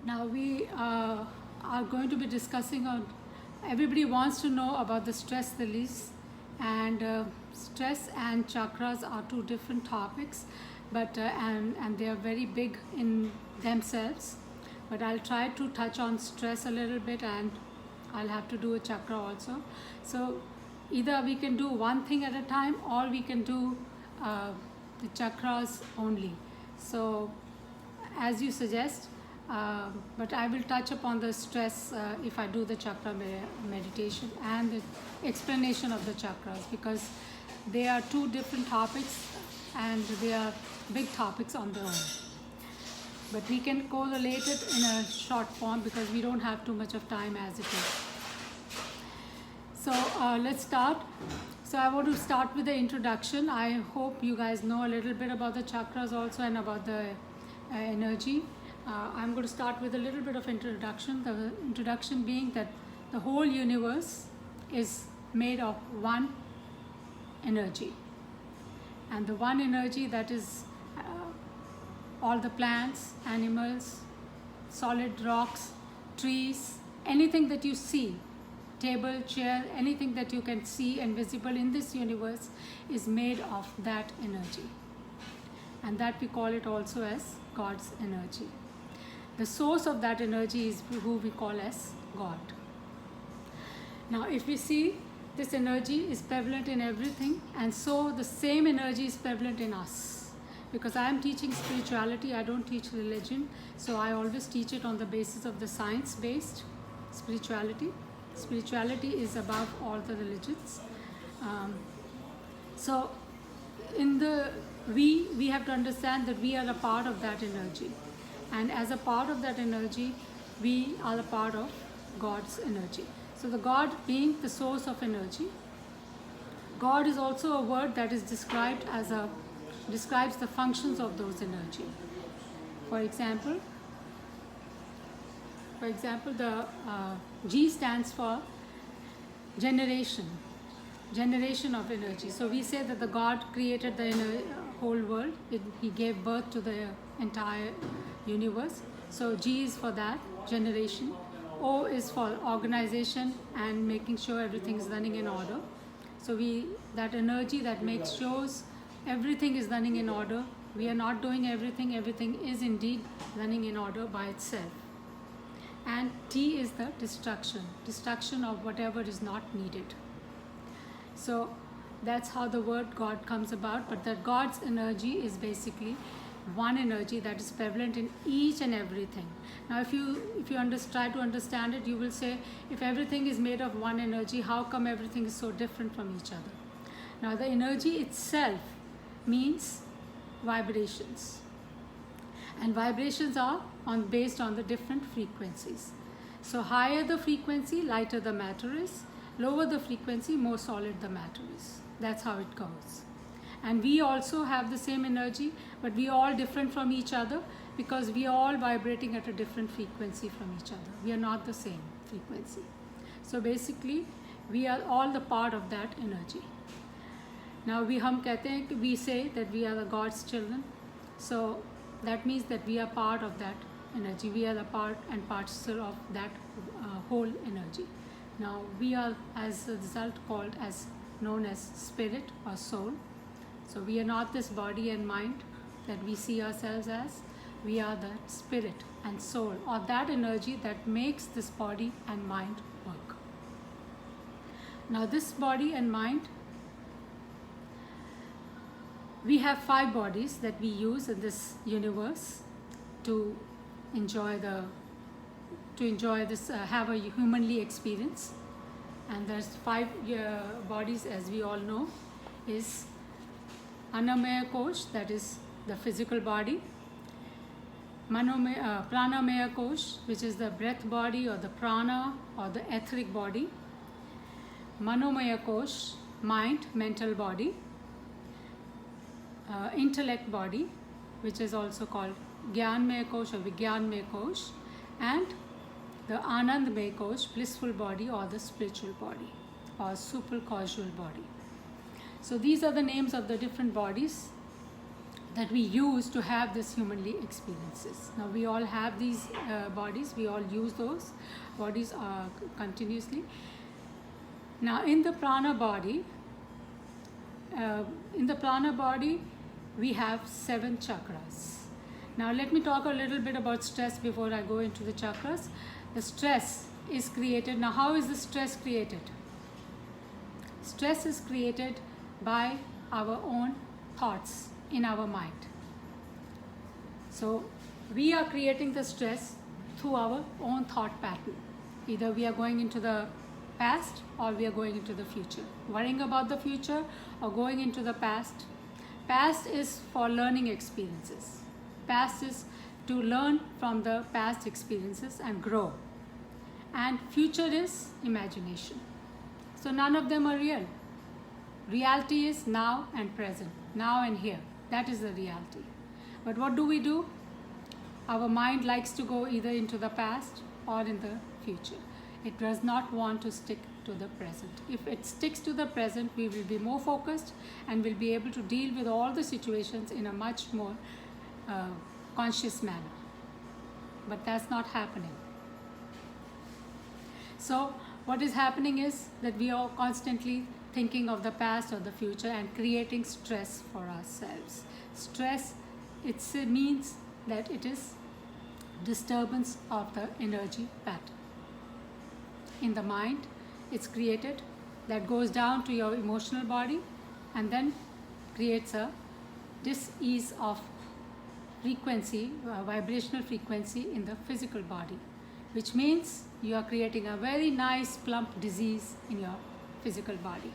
Now we are going to be discussing on, everybody wants to know about the stress release, and stress and chakras are two different topics, but and they are very big in themselves. But I'll try to touch on stress a little bit, and I'll have to do a chakra also. So either we can do one thing at a time, or we can do the chakras only. So as you suggest, but I will touch upon the stress if I do the chakra meditation and the explanation of the chakras, because they are two different topics and they are big topics on their own. But we can correlate it in a short form because we don't have too much of time as it is. So let's start. So I want to start with the introduction. I hope you guys know a little bit about the chakras also and about the energy. I'm going to start with a little bit of introduction. The introduction being that the whole universe is made of one energy. And the one energy, that is all the plants, animals, solid rocks, trees, anything that you see, table, chair, anything that you can see and visible in this universe is made of that energy. And that we call it also as God's energy. The source of that energy is who we call as God. Now if we see, this energy is prevalent in everything, and so the same energy is prevalent in us. Because I am teaching spirituality, I don't teach religion, so I always teach it on the basis of the science-based spirituality. Spirituality is above all the religions. So in the we have to understand that we are a part of that energy, and as a part of that energy we are a part of God's energy. So the God being the source of energy, God is also a word that is described as describes the functions of those energy. For example, the G stands for generation of energy. So we say that the God created the whole world. He gave birth to the entire universe. So G is for that, generation. O is for organization and making sure everything is running in order. So that energy that makes sure everything is running in order. We are not doing everything. Everything is indeed running in order by itself. And T is the destruction of whatever is not needed. So that's how the word God comes about. But that God's energy is basically one energy that is prevalent in each and everything. Now if you try to understand it, you will say, if everything is made of one energy, how come everything is so different from each other? Now the energy itself means vibrations, and vibrations are based on the different frequencies. So higher the frequency, lighter the matter is. Lower the frequency, more solid the matter is. That's how it goes. And we also have the same energy, but we are all different from each other because we are all vibrating at a different frequency from each other. We are not the same frequency. So basically we are all the part of that energy. Now we say that we are the God's children. So that means that we are part of that energy. We are the part and parcel of that whole energy. Now we are, as a result, known as spirit or soul. So we are not this body and mind that we see ourselves as. We are that spirit and soul, or that energy that makes this body and mind work. Now this body and mind, we have 5 bodies that we use in this universe to enjoy this, have a humanly experience. And there's 5 bodies, as we all know, is Annamaya Kosh, that is the physical body. Pranamaya Kosh, which is the breath body or the prana or the etheric body. Manomaya Kosh, mind, mental body. Intellect body, which is also called Gyanmaya Kosh or Vigyanmaya Kosh. And the Anandmaya Kosh, blissful body or the spiritual body or super causal body. So these are the names of the different bodies that we use to have this humanly experiences. Now we all have these bodies, we all use those bodies continuously. Now in the prana body, we have 7 chakras. Now let me talk a little bit about stress before I go into the chakras. The stress is created. Now how is the stress created? Stress is created by our own thoughts in our mind. So we are creating the stress through our own thought pattern. Either we are going into the past or we are going into the future. Worrying about the future or going into the past. Past is for learning experiences. Past is to learn from the past experiences and grow. And future is imagination. So none of them are real. Reality is now and present, now and here. That is the reality. But what do? Our mind likes to go either into the past or in the future. It does not want to stick to the present. If it sticks to the present, we will be more focused and will be able to deal with all the situations in a much more conscious manner. But that's not happening. So what is happening is that we are constantly thinking of the past or the future and creating stress for ourselves. Stress, it means that it is disturbance of the energy pattern. In the mind, it's created, that goes down to your emotional body and then creates a dis-ease of frequency, vibrational frequency in the physical body, which means you are creating a very nice plump disease in your physical body.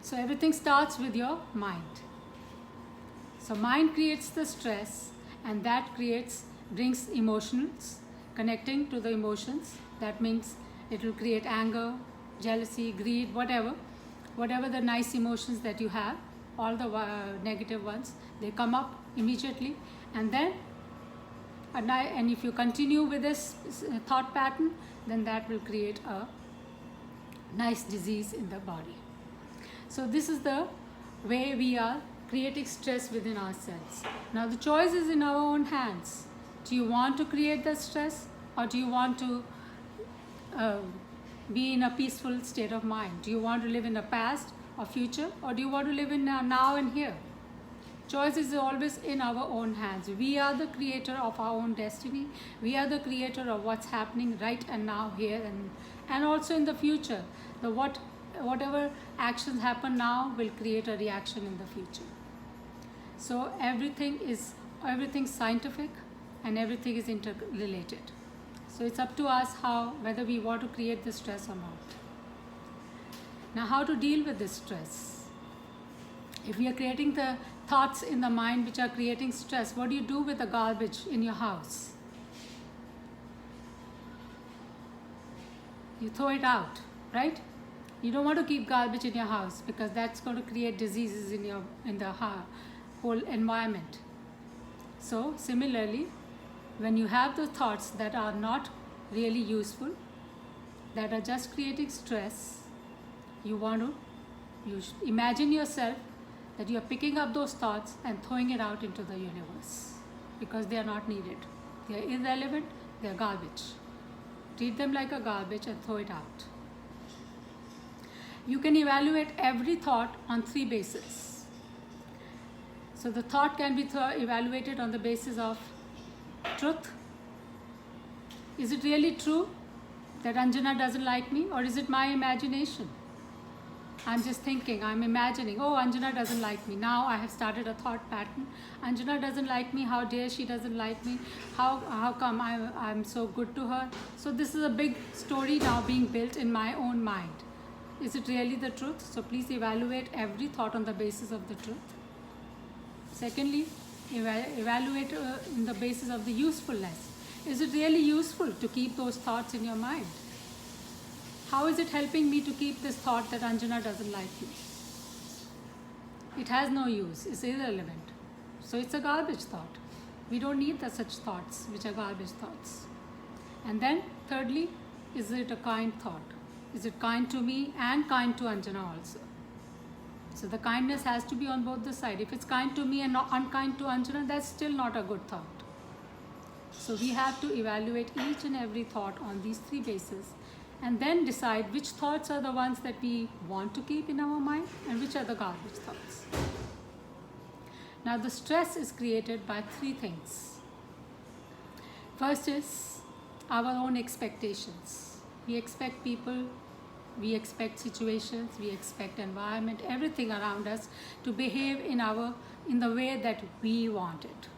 So everything starts with your mind. So mind creates the stress, and that brings emotions, connecting to the emotions. That means it will create anger, jealousy, greed, whatever the nice emotions that you have, all the negative ones, they come up immediately. And then and if you continue with this thought pattern, then that will create a nice disease in the body. So this is the way we are creating stress within ourselves. Now the choice is in our own hands. Do you want to create the stress, or do you want to be in a peaceful state of mind? Do you want to live in the past or future, or do you want to live in now and here? Choice is always in our own hands. We are the creator of our own destiny. We are the creator of what's happening right and now, here and also in the future. Whatever actions happen now will create a reaction in the future. So everything's scientific and everything is interrelated. So it's up to us whether we want to create the stress or not. Now how to deal with this stress? If we are creating the thoughts in the mind which are creating stress, what do you do with the garbage in your house? You throw it out, right? You don't want to keep garbage in your house because that's going to create diseases in the whole environment. So similarly, when you have the thoughts that are not really useful, that are just creating stress, you imagine yourself that you are picking up those thoughts and throwing it out into the universe because they are not needed. They are irrelevant, they are garbage. Treat them like a garbage and throw it out. You can evaluate every thought on 3 bases. So the thought can be evaluated on the basis of truth. Is it really true that Anjana doesn't like me, or is it my imagination? I'm just thinking, I'm imagining, oh, Anjana doesn't like me. Now I have started a thought pattern. Anjana doesn't like me. How dare she doesn't like me? How come I'm so good to her? So this is a big story now being built in my own mind. Is it really the truth? So please evaluate every thought on the basis of the truth. Secondly, evaluate in the basis of the usefulness. Is it really useful to keep those thoughts in your mind? How is it helping me to keep this thought that Anjana doesn't like me? It has no use. It's irrelevant. So it's a garbage thought. We don't need such thoughts which are garbage thoughts. And then thirdly, is it a kind thought? Is it kind to me and kind to Anjana also? So the kindness has to be on both the side. If it's kind to me and not unkind to Anjana, that's still not a good thought. So we have to evaluate each and every thought on these three bases and then decide which thoughts are the ones that we want to keep in our mind and which are the garbage thoughts. Now the stress is created by three things. First is our own expectations. We expect people, we expect situations, we expect environment, everything around us to behave in the way that we want it.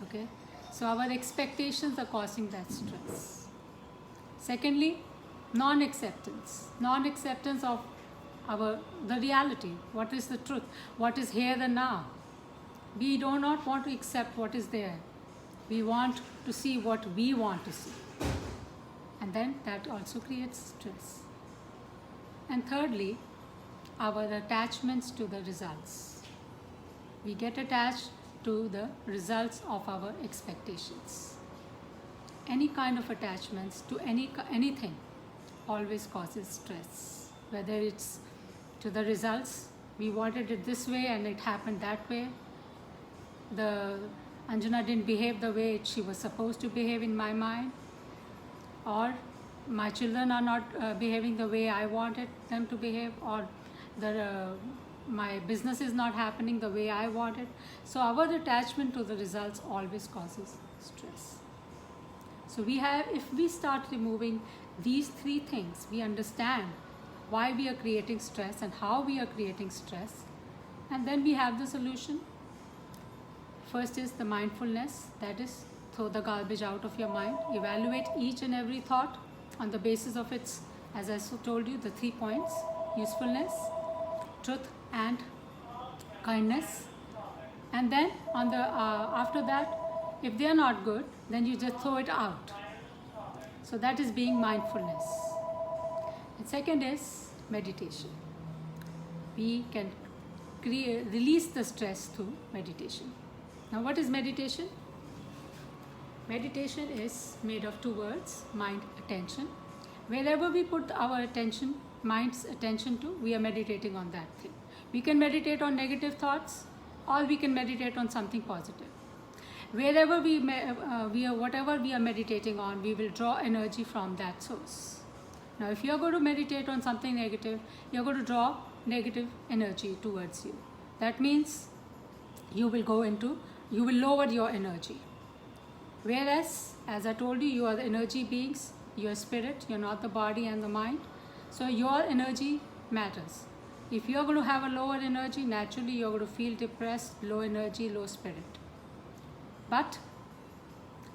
Okay? So our expectations are causing that stress. Secondly, non-acceptance. Non-acceptance of the reality. What is the truth? What is here and now? We do not want to accept what is there. We want to see what we want to see. And then that also creates stress. And thirdly, our attachments to the results. We get attached to the results of our expectations. Any kind of attachments to anything always causes stress. Whether it's to the results, we wanted it this way and it happened that way. Anjana didn't behave the way she was supposed to behave in my mind, or my children are not behaving the way I wanted them to behave, or my business is not happening the way I wanted. So our attachment to the results always causes stress. So if we start removing these three things, we understand why we are creating stress and how we are creating stress, and then we have the solution. First is the mindfulness, that is, throw the garbage out of your mind, evaluate each and every thought on the basis of its, as I told you, the 3 points: usefulness, truth, and kindness. And then after that, if they are not good, then you just throw it out. So that is being mindfulness. And second is meditation. We can release the stress through meditation. Now what is meditation? Meditation is made of 2 words: mind, attention. Wherever we put our attention, mind's attention to, we are meditating on that thing. We can meditate on negative thoughts, or we can meditate on something positive. Wherever whatever we are meditating on, we will draw energy from that source. Now if you are going to meditate on something negative, you are going to draw negative energy towards you. That means you will lower your energy. Whereas, as I told you, you are the energy beings, you are spirit, you are not the body and the mind. So your energy matters. If you are going to have a lower energy, naturally you are going to feel depressed, low energy, low spirit. But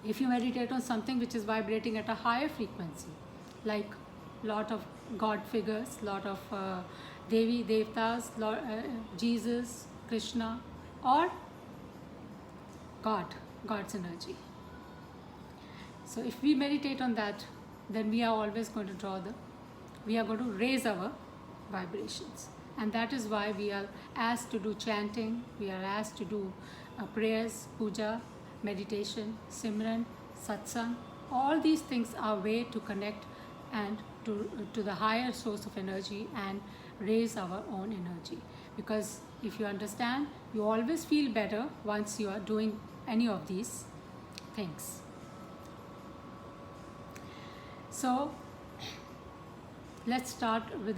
if you meditate on something which is vibrating at a higher frequency, like lot of God figures, lot of Devi, Devtas, Jesus, Krishna, or God's energy. So if we meditate on that, then we are always going to raise our vibrations. And that is why we are asked to do chanting, we are asked to do prayers, puja, meditation, simran, satsang. All these things are a way to connect and to the higher source of energy and raise our own energy. Because if you understand, you always feel better once you are doing any of these things. So let's start with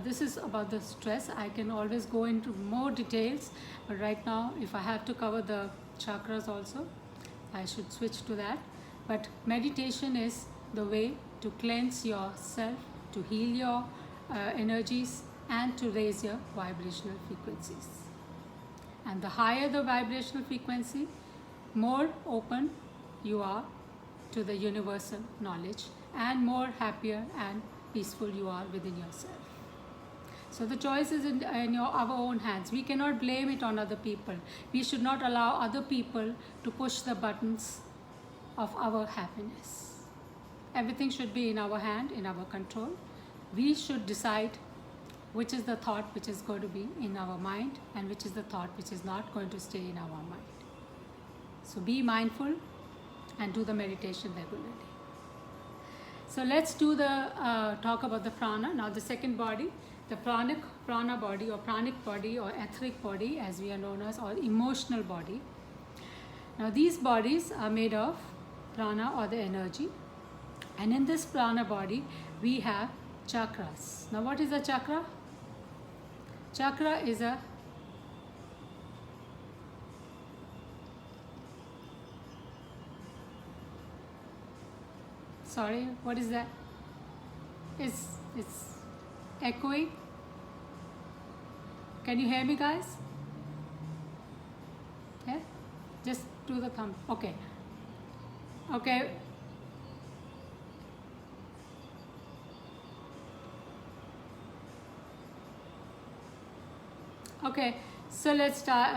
this is about the stress. I can always go into more details, but right now if I have to cover the chakras also, I should switch to that. But meditation is the way to cleanse yourself, to heal your energies, and to raise your vibrational frequencies. And the higher the vibrational frequency, more open you are to the universal knowledge, and more happier and peaceful you are within yourself. So the choice is in our own hands. We cannot blame it on other people. We should not allow other people to push the buttons of our happiness. Everything should be in our hand, in our control. We should decide which is the thought which is going to be in our mind and which is the thought which is not going to stay in our mind. So be mindful and do the meditation regularly. So let's do talk about the prana. Now the second body, the prana body or pranic body or etheric body as we are known as, or emotional body. Now these bodies are made of prana or the energy, and in this prana body we have chakras. Now what is a chakra? Chakra is a sorry, what is that? It's echoing. Can you hear me, guys? Yeah, just do the thumb. Okay. Okay. Okay, so let's start.